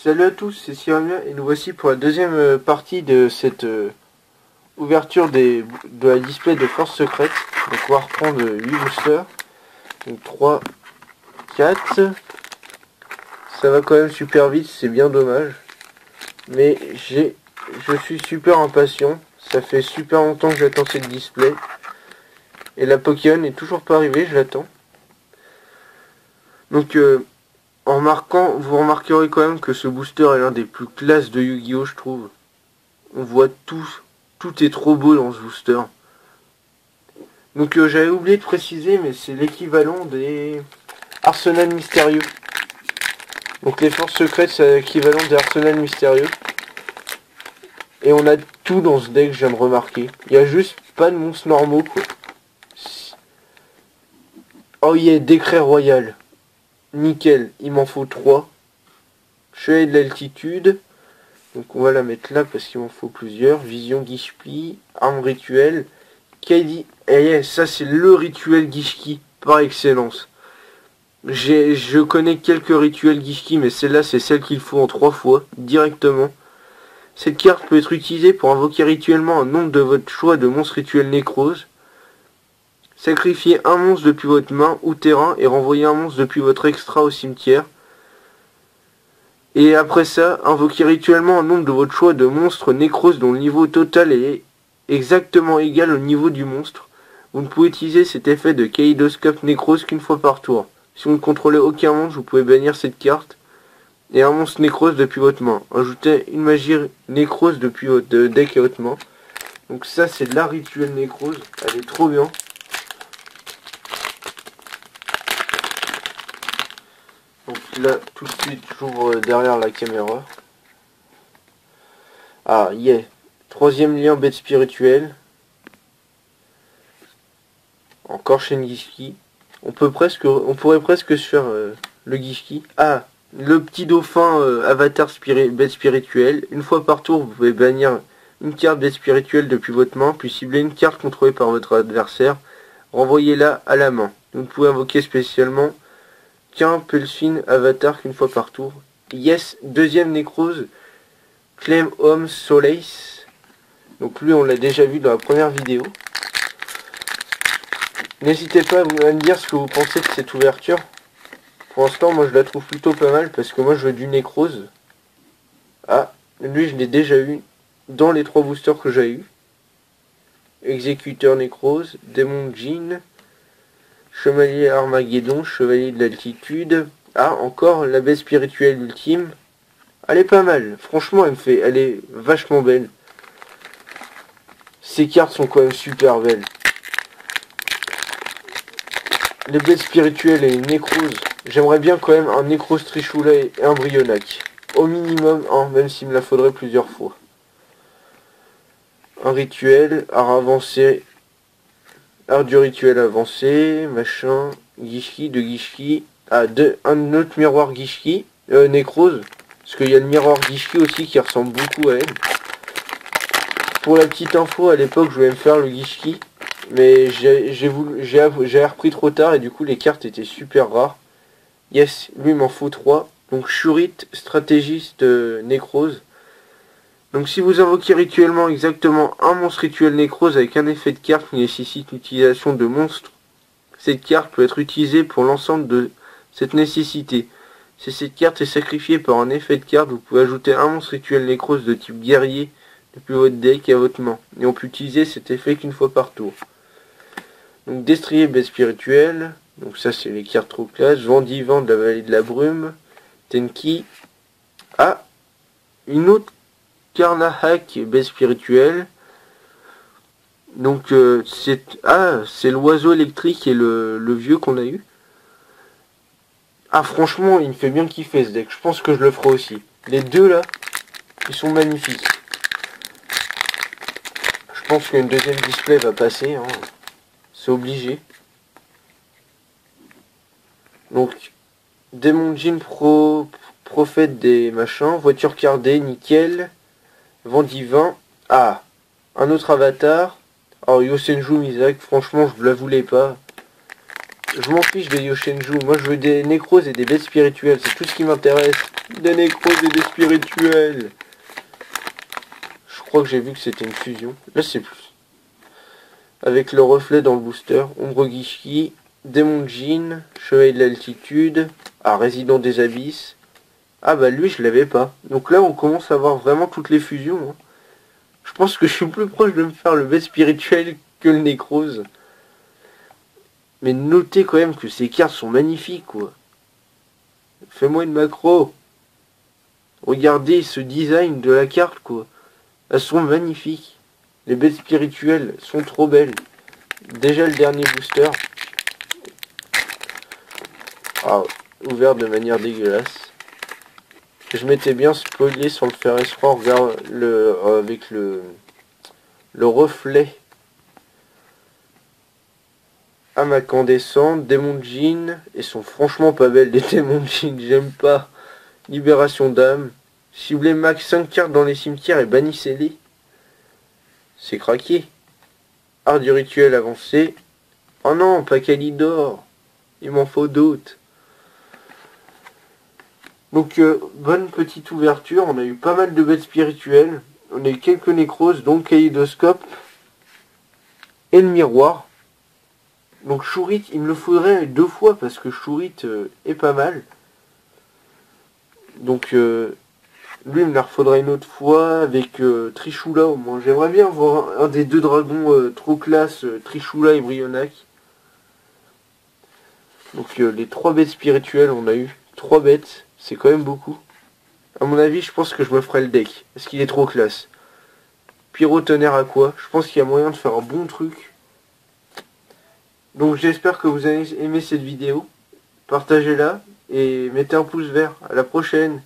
Salut à tous, c'est Cyrano et nous voici pour la deuxième partie de cette ouverture de la display de force secrète. Donc on va reprendre 8 boosters. Donc 3, 4. Ça va quand même super vite, c'est bien dommage. Mais je suis super impatient. Ça fait super longtemps que j'attends cette display. Et la Pokémon n'est toujours pas arrivée, je l'attends. Donc vous remarquerez quand même que ce booster est l'un des plus classes de Yu-Gi-Oh, je trouve. On voit tout est trop beau dans ce booster. Donc j'avais oublié de préciser, mais c'est l'équivalent des arsenals mystérieux. Donc les forces secrètes, c'est l'équivalent des arsenals mystérieux. Et on a tout dans ce deck, je viens de remarquer. Il y a juste pas de monstres normaux, quoi. Oh yeah, décret royal. Nickel, il m'en faut 3. Chevalier de l'altitude. Donc on va la mettre là parce qu'il m'en faut plusieurs. Vision Gishki, arme rituelle. Kaidi. Et ça c'est le rituel Gishki par excellence. Je connais quelques rituels Gishki, mais celle-là c'est celle qu'il faut en 3 fois, directement. Cette carte peut être utilisée pour invoquer rituellement un nombre de votre choix de monstres rituels nécrose. Sacrifiez un monstre depuis votre main ou terrain et renvoyez un monstre depuis votre extra au cimetière. Et après ça, invoquez rituellement un nombre de votre choix de monstres nécrose dont le niveau total est exactement égal au niveau du monstre. Vous ne pouvez utiliser cet effet de kaléidoscope nécrose qu'une fois par tour. Si vous ne contrôlez aucun monstre, vous pouvez bannir cette carte. Et un monstre nécrose depuis votre main. Ajoutez une magie nécrose depuis votre deck et votre main. Donc ça c'est de la rituelle nécrose. Elle est trop bien. Donc là tout de suite j'ouvre derrière la caméra. Ah yeah. Troisième lien bête spirituelle. Encore chaîne Gishki. On pourrait presque se faire le Gishki. Ah, le petit dauphin avatar bête spirituelle. Une fois par tour, vous pouvez bannir une carte bête spirituelle depuis votre main, puis cibler une carte contrôlée par votre adversaire. Renvoyez-la à la main. Vous ne pouvez invoquer spécialement qu'un Pulsfin avatar qu'une fois par tour. Yes, deuxième nécrose. Claim Home Solace. Donc lui, on l'a déjà vu dans la première vidéo. N'hésitez pas à me dire ce que vous pensez de cette ouverture. Pour l'instant, moi je la trouve plutôt pas mal parce que moi je veux du nécrose. Ah, lui je l'ai déjà eu dans les 3 boosters que j'ai eu. Exécuteur nécrose, démon Jean, chevalier Armageddon, chevalier de l'altitude. Ah, encore la bête spirituelle ultime. Elle est pas mal. Franchement, elle est vachement belle. Ces cartes sont quand même super belles. Les bêtes spirituelles et une nécrose. J'aimerais bien quand même un nécrose Trishula et un Brionac. Au minimum, hein, même s'il me la faudrait plusieurs fois. Un rituel, art avancé. Art du rituel avancé, machin. Gishki, de Gishki. Ah, un autre miroir Gishki. Nécrose. Parce qu'il y a le miroir Gishki aussi qui ressemble beaucoup à elle. Pour la petite info, à l'époque, je voulais me faire le Gishki. Mais j'ai repris trop tard et du coup les cartes étaient super rares. Yes, lui il m'en faut 3. Donc Shurit, stratégiste nécrose. Donc si vous invoquez rituellement exactement un monstre rituel nécrose avec un effet de carte qui nécessite l'utilisation de monstres, cette carte peut être utilisée pour l'ensemble de cette nécessité. Si cette carte est sacrifiée par un effet de carte, vous pouvez ajouter un monstre rituel nécrose de type guerrier depuis votre deck à votre main. Et on peut utiliser cet effet qu'une fois par tour. Donc destrier bête spirituelle. Donc ça c'est les cartes trop classe. Vendivant de la vallée de la brume. Tenki. Ah, une autre Karnahak bête spirituelle. Donc c'est l'oiseau électrique et le vieux qu'on a eu. Ah franchement il me fait bien kiffer ce deck. Je pense que je le ferai aussi. Les deux là, ils sont magnifiques. Je pense qu'une deuxième display va passer, hein. C'est obligé. Donc, Démon Jean prophète des machins, voiture cardée, nickel, vent divin. Ah, un autre avatar. Alors, Yosenju Mizak, franchement, je la voulais pas. Je m'en fiche des Yosenju. Moi, je veux des nécroses et des bêtes spirituelles. C'est tout ce qui m'intéresse. Des nécroses et des spirituels. Je crois que j'ai vu que c'était une fusion. Là c'est plus. Avec le reflet dans le booster. Ombre Gishki. Démon Jin. Chevalier de l'altitude. Ah, Résident des abysses. Ah bah lui je l'avais pas. Donc là on commence à voir vraiment toutes les fusions. Hein. Je pense que je suis plus proche de me faire le bête spirituel que le nécrose. Mais notez quand même que ces cartes sont magnifiques quoi. Fais-moi une macro. Regardez ce design de la carte quoi. Elles sont magnifiques. Les bêtes spirituelles sont trop belles. Déjà le dernier booster. Ah, ouvert de manière dégueulasse. Je m'étais bien spoilé sans le faire exprès. Regarde avec le reflet à ma incandescente. Démon de Jin. Elles sont franchement pas belles les démons de Jin. J'aime pas. Libération d'âme. Si vous voulez max 5 cartes dans les cimetières et bannissez-les. C'est craqué. Art du rituel avancé. Oh non, pas Calidor. Il m'en faut d'autres. Donc, bonne petite ouverture. On a eu pas mal de bêtes spirituelles. On a eu quelques nécroses, donc Kaléidoscope. Et le miroir. Donc, Shurit, il me le faudrait 2 fois parce que Shurit est pas mal. Donc, lui, il me la refaudrait une autre fois avec Trishula au moins. J'aimerais bien avoir un des 2 dragons trop classe, Trishula et Brionac. Donc, les 3 bêtes spirituelles, on a eu 3 bêtes. C'est quand même beaucoup. À mon avis, je pense que je me ferai le deck. Parce qu'il est trop classe. Pyro tonnerre à quoi? Je pense qu'il y a moyen de faire un bon truc. Donc j'espère que vous avez aimé cette vidéo. Partagez-la et mettez un pouce vert. À la prochaine.